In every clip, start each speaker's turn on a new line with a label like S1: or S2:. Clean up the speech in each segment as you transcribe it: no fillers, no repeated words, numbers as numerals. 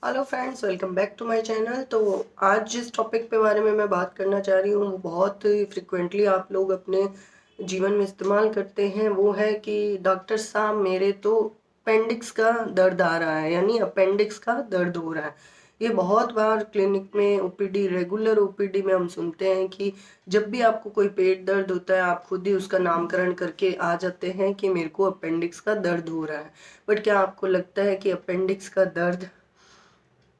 S1: Hello friends, welcome back to my channel. तो आज जिस टॉपिक पे बारे में मैं बात करना चाह रही हूँ वो बहुत फ्रिक्वेंटली आप लोग अपने जीवन में इस्तेमाल करते हैं। वो है कि डॉक्टर साहब मेरे तो अपेंडिक्स का दर्द आ रहा है, यानी अपेंडिक्स का दर्द हो रहा है। ये बहुत बार क्लिनिक में ओपीडी, रेगुलर ओपीडी में हम सुनते हैं कि जब भी आपको कोई पेट दर्द होता है आप खुद ही उसका नामकरण करके आ जाते हैं कि मेरे को अपेंडिक्स का दर्द हो रहा है। बट क्या आपको लगता है कि अपेंडिक्स का दर्द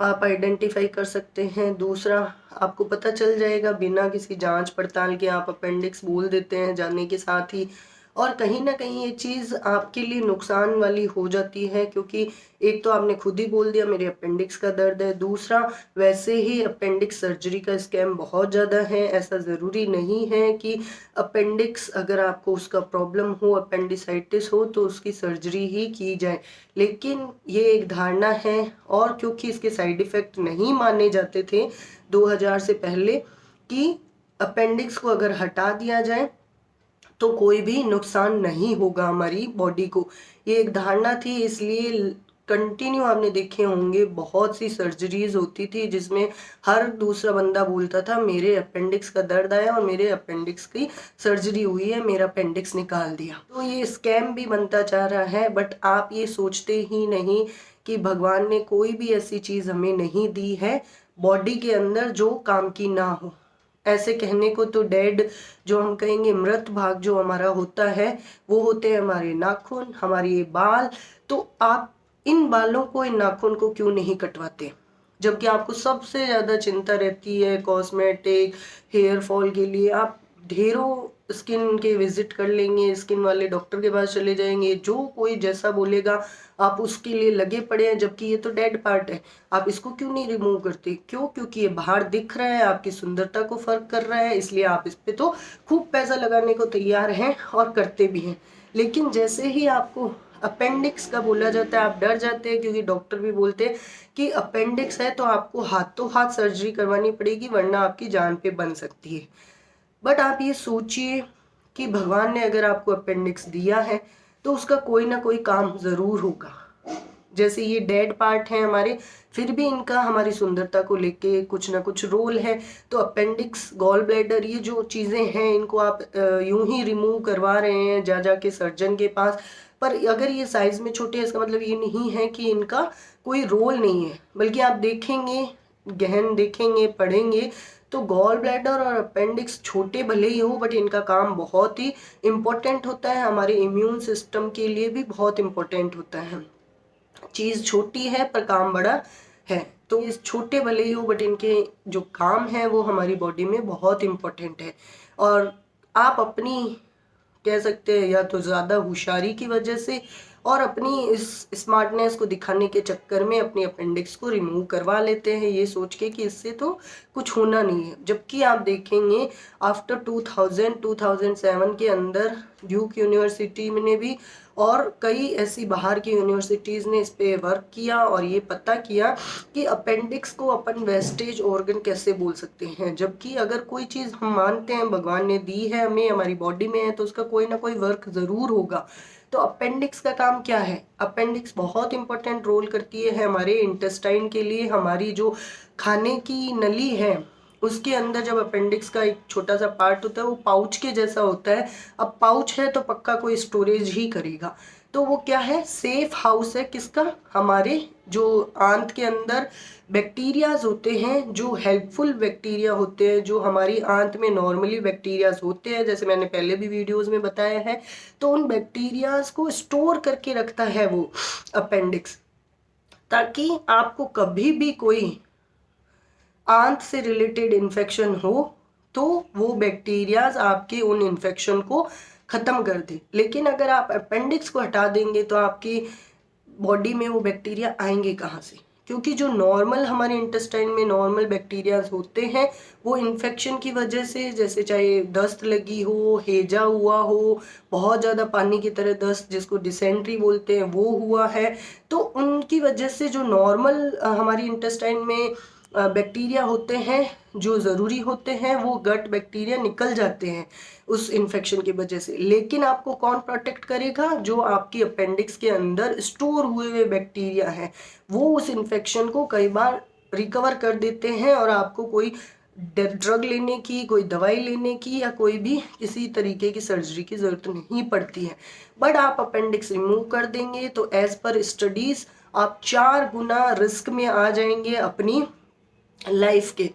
S1: आप आइडेंटिफाई कर सकते हैं? दूसरा, आपको पता चल जाएगा बिना किसी जांच पड़ताल के, आप अपेंडिक्स बोल देते हैं जाने के साथ ही। और कहीं ना कहीं ये चीज़ आपके लिए नुकसान वाली हो जाती है, क्योंकि एक तो आपने खुद ही बोल दिया मेरे अपेंडिक्स का दर्द है। दूसरा, वैसे ही अपेंडिक्स सर्जरी का स्कैम बहुत ज़्यादा है। ऐसा ज़रूरी नहीं है कि अपेंडिक्स, अगर आपको उसका प्रॉब्लम हो, अपेंडिसाइटिस हो, तो उसकी सर्जरी ही की जाए। लेकिन ये एक धारणा है, और क्योंकि इसके साइड इफ़ेक्ट नहीं माने जाते थे 2000 से पहले कि अपेंडिक्स को अगर हटा दिया जाए तो कोई भी नुकसान नहीं होगा हमारी बॉडी को, ये एक धारणा थी। इसलिए कंटिन्यू आपने देखे होंगे बहुत सी सर्जरीज होती थी जिसमें हर दूसरा बंदा बोलता था मेरे अपेंडिक्स का दर्द आया और मेरे अपेंडिक्स की सर्जरी हुई है, मेरा अपेंडिक्स निकाल दिया। तो ये स्कैम भी बनता जा रहा है। बट आप ये सोचते ही नहीं कि भगवान ने कोई भी ऐसी चीज़ हमें नहीं दी है बॉडी के अंदर जो काम की ना हो। ऐसे कहने को तो डेड, जो हम कहेंगे मृत भाग जो हमारा होता है, वो होते हैं हमारे नाखून, हमारे ये बाल। तो आप इन बालों को, इन नाखून को क्यों नहीं कटवाते? जबकि आपको सबसे ज़्यादा चिंता रहती है कॉस्मेटिक, हेयर फॉल के लिए। आप ढेरों स्किन के विजिट कर लेंगे, स्किन वाले डॉक्टर के पास चले जाएंगे, जो कोई जैसा बोलेगा आप उसके लिए लगे पड़े हैं। जबकि ये तो डेड पार्ट है, आप इसको क्यों नहीं रिमूव करते? क्यों? क्योंकि ये बाहर दिख रहा है, आपकी सुंदरता को फर्क कर रहा है, इसलिए आप इस पे तो खूब पैसा लगाने को तैयार हैं और करते भी हैं। लेकिन जैसे ही आपको अपेंडिक्स का बोला जाता है आप डर जाते हैं, क्योंकि डॉक्टर भी बोलते हैं कि अपेंडिक्स है तो आपको हाथों हाथ सर्जरी करवानी पड़ेगी वरना आपकी जान पे बन सकती है। बट आप ये सोचिए कि भगवान ने अगर आपको अपेंडिक्स दिया है तो उसका कोई ना कोई काम ज़रूर होगा। जैसे ये डेड पार्ट है हमारे, फिर भी इनका हमारी सुंदरता को लेके कुछ ना कुछ रोल है। तो अपेंडिक्स, गॉल ब्लैडर, ये जो चीज़ें हैं इनको आप यूं ही रिमूव करवा रहे हैं जा जा के सर्जन के पास। पर अगर ये साइज में छोटे हैं इसका मतलब ये नहीं है कि इनका कोई रोल नहीं है। बल्कि आप देखेंगे, गहन देखेंगे, पढ़ेंगे, तो गॉल ब्लैडर और अपेंडिक्स छोटे भले ही हो बट इनका काम बहुत ही इम्पोर्टेंट होता है, हमारे इम्यून सिस्टम के लिए भी बहुत इम्पोर्टेंट होता है। चीज़ छोटी है पर काम बड़ा है। तो इस छोटे भले ही हो बट इनके जो काम है वो हमारी बॉडी में बहुत इम्पोर्टेंट है। और आप अपनी, कह सकते हैं या तो ज़्यादा होशियारी की वजह से और अपनी इस स्मार्टनेस को दिखाने के चक्कर में अपनी अपेंडिक्स को रिमूव करवा लेते हैं, ये सोच के कि इससे तो कुछ होना नहीं है। जबकि आप देखेंगे आफ्टर 2007 के अंदर ड्यूक यूनिवर्सिटी ने भी और कई ऐसी बाहर की यूनिवर्सिटीज़ ने इस पे वर्क किया और ये पता किया कि अपेंडिक्स को अपन वेस्टेज ऑर्गन कैसे बोल सकते हैं। जबकि अगर कोई चीज़ हम मानते हैं भगवान ने दी है हमें, हमारी बॉडी में है, तो उसका कोई ना कोई वर्क ज़रूर होगा। तो अपेंडिक्स का काम क्या है? अपेंडिक्स बहुत इंपॉर्टेंट रोल करती है हमारे इंटेस्टाइन के लिए। हमारी जो खाने की नली है उसके अंदर जब अपेंडिक्स का एक छोटा सा पार्ट होता है वो पाउच के जैसा होता है। अब पाउच है तो पक्का कोई स्टोरेज ही करेगा। तो वो क्या है? सेफ हाउस है। किसका? हमारे जो आंत के अंदर बैक्टीरियाज होते हैं, जो हेल्पफुल बैक्टीरिया होते हैं, जो हमारी आंत में नॉर्मली बैक्टीरियाज होते हैं, जैसे मैंने पहले भी वीडियोस में बताया है। तो उन बैक्टीरियाज को स्टोर करके रखता है वो अपेंडिक्स, ताकि आपको कभी भी कोई आंत से रिलेटेड इन्फेक्शन हो तो वो बैक्टीरियाज आपके उन इन्फेक्शन को ख़त्म कर दे। लेकिन अगर आप अपेंडिक्स को हटा देंगे तो आपकी बॉडी में वो बैक्टीरिया आएंगे कहाँ से? क्योंकि जो नॉर्मल हमारे इंटेस्टाइन में नॉर्मल बैक्टीरियाज होते हैं वो इन्फेक्शन की वजह से, जैसे चाहे दस्त लगी हो, हैजा हुआ हो, बहुत ज़्यादा पानी की तरह दस्त जिसको डिसेंट्री बोलते हैं वो हुआ है, तो उनकी वजह से जो नॉर्मल हमारी इंटेस्टाइन में बैक्टीरिया होते हैं जो ज़रूरी होते हैं, वो गट बैक्टीरिया निकल जाते हैं उस इन्फेक्शन की वजह से। लेकिन आपको कौन प्रोटेक्ट करेगा? जो आपकी अपेंडिक्स के अंदर स्टोर हुए हुए बैक्टीरिया हैं, वो उस इन्फेक्शन को कई बार रिकवर कर देते हैं और आपको कोई ड्रग लेने की, कोई दवाई लेने की या कोई भी किसी तरीके की सर्जरी की ज़रूरत नहीं पड़ती है। बट आप अपेंडिक्स रिमूव कर देंगे तो एज़ पर स्टडीज़ आप 4 गुना रिस्क में आ जाएंगे अपनी लाइफ के।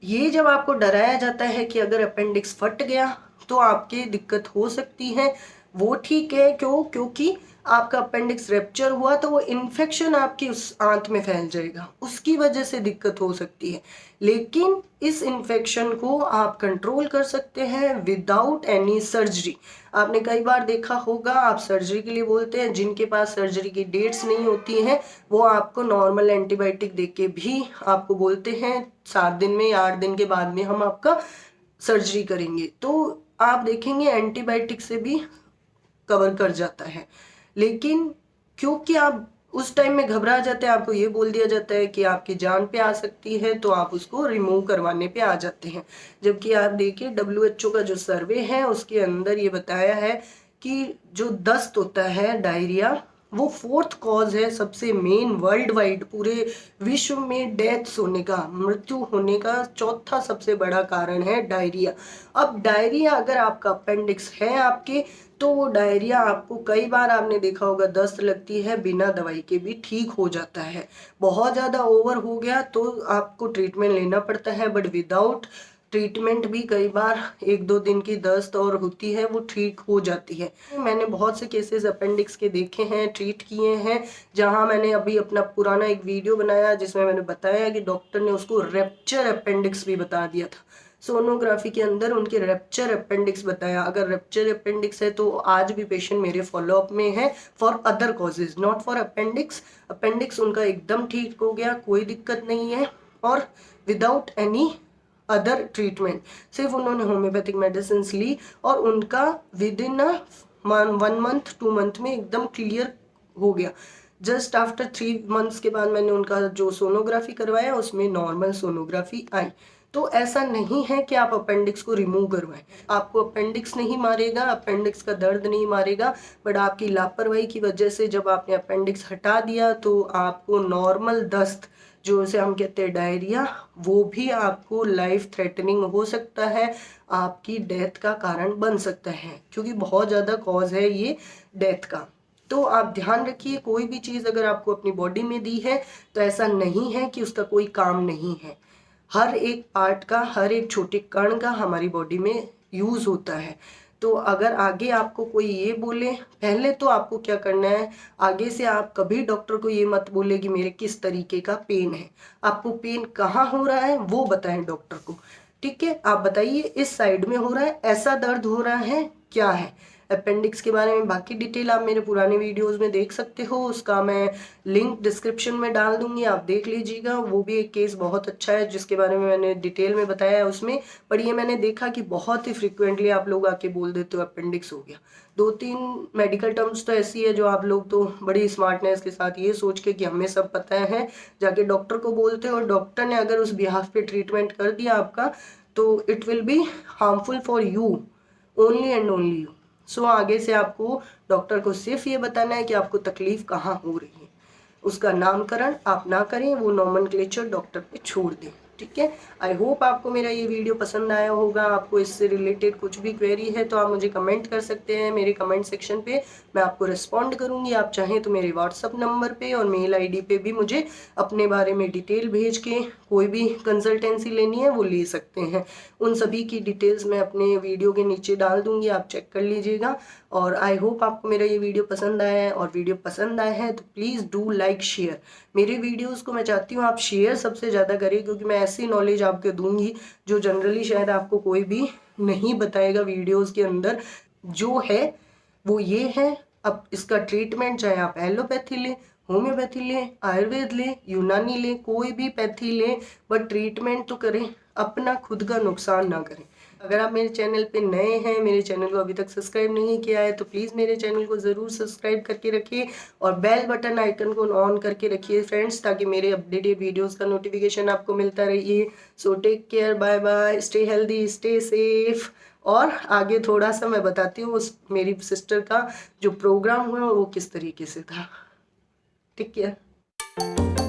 S1: ये जब आपको डराया जाता है कि अगर अपेंडिक्स फट गया तो आपके दिक्कत हो सकती है, वो ठीक है। क्योंकि आपका अपेंडिक्स रैप्चर हुआ तो वो इन्फेक्शन आपकी उस आंत में फैल जाएगा, उसकी वजह से दिक्कत हो सकती है। लेकिन इस इन्फेक्शन को आप कंट्रोल कर सकते हैं विदाउट एनी सर्जरी। आपने कई बार देखा होगा, आप सर्जरी के लिए बोलते हैं, जिनके पास सर्जरी की डेट्स नहीं होती हैं वो आपको नॉर्मल एंटीबायोटिक दे के भी आपको बोलते हैं 7 दिन में या 8 दिन के बाद में हम आपका सर्जरी करेंगे। तो आप देखेंगे एंटीबायोटिक से भी कवर कर जाता है। लेकिन क्योंकि आप उस टाइम में घबरा जाते हैं, आपको ये बोल दिया जाता है कि आपकी जान पे आ सकती है, तो आप उसको रिमूव करवाने पे आ जाते हैं। जबकि आप देखिए WHO का जो सर्वे है उसके अंदर ये बताया है कि जो दस्त होता है, डायरिया, वो 4th कॉज है, सबसे मेन वर्ल्ड वाइड पूरे विश्व में डेथ्स होने का, मृत्यु होने का 4था सबसे बड़ा कारण है डायरिया। अब डायरिया अगर आपका अपेंडिक्स है आपके, तो वो डायरिया आपको कई बार आपने देखा होगा दस्त लगती है, बिना दवाई के भी ठीक हो जाता है। बहुत ज़्यादा ओवर हो गया तो आपको ट्रीटमेंट लेना पड़ता है, बट विदाउट ट्रीटमेंट भी कई बार 1-2 दिन की दस्त और होती है वो ठीक हो जाती है। मैंने बहुत से केसेस अपेंडिक्स के देखे हैं, ट्रीट किए हैं, जहां मैंने अभी अपना पुराना एक वीडियो बनाया जिसमें मैंने बताया कि डॉक्टर ने उसको रैप्चर अपेंडिक्स भी बता दिया था। सोनोग्राफी के अंदर उनके रैप्चर अपेंडिक्स बताया। अगर रैप्चर अपेंडिक्स है तो आज भी पेशेंट मेरे फॉलोअप में है for other causes, not for appendix. Appendix उनका एकदम ठीक हो गया, कोई दिक्कत नहीं है, और विदाउट एनी अदर ट्रीटमेंट। सिर्फ उन्होंने होम्योपैथिक मेडिसिन ली और उनका विद इन 1 मंथ 2 मंथ में एकदम क्लियर हो गया। जस्ट आफ्टर 3 मंथ्स के बाद मैंने उनका जो सोनोग्राफी करवाया उसमें नॉर्मल सोनोग्राफी आई। तो ऐसा नहीं है कि आप अपेंडिक्स को रिमूव करवाएं, आपको अपेंडिक्स नहीं मारेगा, अपेंडिक्स का दर्द नहीं मारेगा, बट आपकी लापरवाही की वजह से जब आपने अपेंडिक्स हटा दिया तो आपको नॉर्मल दस्त, जो उसे हम कहते हैं डायरिया, वो भी आपको लाइफ थ्रेटनिंग हो सकता है, आपकी डेथ का कारण बन सकता है, क्योंकि बहुत ज़्यादा कॉज है ये डेथ का। तो आप ध्यान रखिए, कोई भी चीज़ अगर आपको अपनी बॉडी में दी है तो ऐसा नहीं है कि उसका कोई काम नहीं है। हर एक पार्ट का, हर एक छोटे कण का हमारी बॉडी में यूज़ होता है। तो अगर आगे आपको कोई ये बोले, पहले तो आपको क्या करना है, आगे से आप कभी डॉक्टर को ये मत बोले कि मेरे किस तरीके का पेन है। आपको पेन कहाँ हो रहा है वो बताएं डॉक्टर को, ठीक है। आप बताइए इस साइड में हो रहा है, ऐसा दर्द हो रहा है, क्या है। अपेंडिक्स के बारे में बाकी डिटेल आप मेरे पुराने वीडियोस में देख सकते हो, उसका मैं लिंक डिस्क्रिप्शन में डाल दूंगी, आप देख लीजिएगा। वो भी एक केस बहुत अच्छा है जिसके बारे में मैंने डिटेल में बताया है उसमें। पर ये मैंने देखा कि बहुत ही फ्रिक्वेंटली आप लोग आके बोल देते हो अपेंडिक्स हो गया। 2-3 मेडिकल टर्म्स तो ऐसी है जो आप लोग तो बड़ी स्मार्टनेस के साथ ये सोच के कि हमें सब पता है जाके डॉक्टर को बोलते हो, और डॉक्टर ने अगर उस बिहाफ पे ट्रीटमेंट कर दिया आपका तो it will be harmful for you, only and only you. So आगे से आपको डॉक्टर को सिर्फ ये बताना है कि आपको तकलीफ कहाँ हो रही है, उसका नामकरण आप ना करें, वो नॉमेनक्लेचर डॉक्टर पे छोड़ दें, ठीक है। आई होप आपको मेरा ये वीडियो पसंद आया होगा। आपको इससे रिलेटेड कुछ भी क्वेरी है तो आप मुझे कमेंट कर सकते हैं मेरे कमेंट सेक्शन पे, मैं आपको रिस्पॉन्ड करूंगी। आप चाहें तो मेरे व्हाट्सअप नंबर पे और मेल आईडी पे भी मुझे अपने बारे में डिटेल भेज के कोई भी कंसल्टेंसी लेनी है वो ले सकते हैं। उन सभी की डिटेल्स मैं अपने वीडियो के नीचे डाल दूंगी, आप चेक कर लीजिएगा। और आई होप आपको मेरा ये वीडियो पसंद आया है, और वीडियो पसंद आया है तो प्लीज़ डू लाइक शेयर। मेरे वीडियोस को मैं चाहती हूँ आप शेयर सबसे ज़्यादा करें, क्योंकि मैं ऐसी नॉलेज आपको दूंगी जो जनरली शायद आपको कोई भी नहीं बताएगा वीडियोस के अंदर। जो है वो ये है, अब इसका ट्रीटमेंट चाहे आप एलोपैथी लें, होम्योपैथी लें, आयुर्वेद लें, यूनानी लें, कोई भी पैथी लें, बट ट्रीटमेंट तो करें, अपना खुद का नुकसान ना करें। अगर आप मेरे चैनल पे नए हैं, मेरे चैनल को अभी तक सब्सक्राइब नहीं किया है तो प्लीज़ मेरे चैनल को ज़रूर सब्सक्राइब करके रखिए और बेल बटन आइकन को ऑन करके रखिए फ्रेंड्स, ताकि मेरे अपडेटेड वीडियोस का नोटिफिकेशन आपको मिलता रहिए। So take care, bye bye, stay healthy, stay safe. और आगे थोड़ा सा मैं बताती हूँ उस मेरी सिस्टर का जो प्रोग्राम हुआ वो किस तरीके से था। Take care.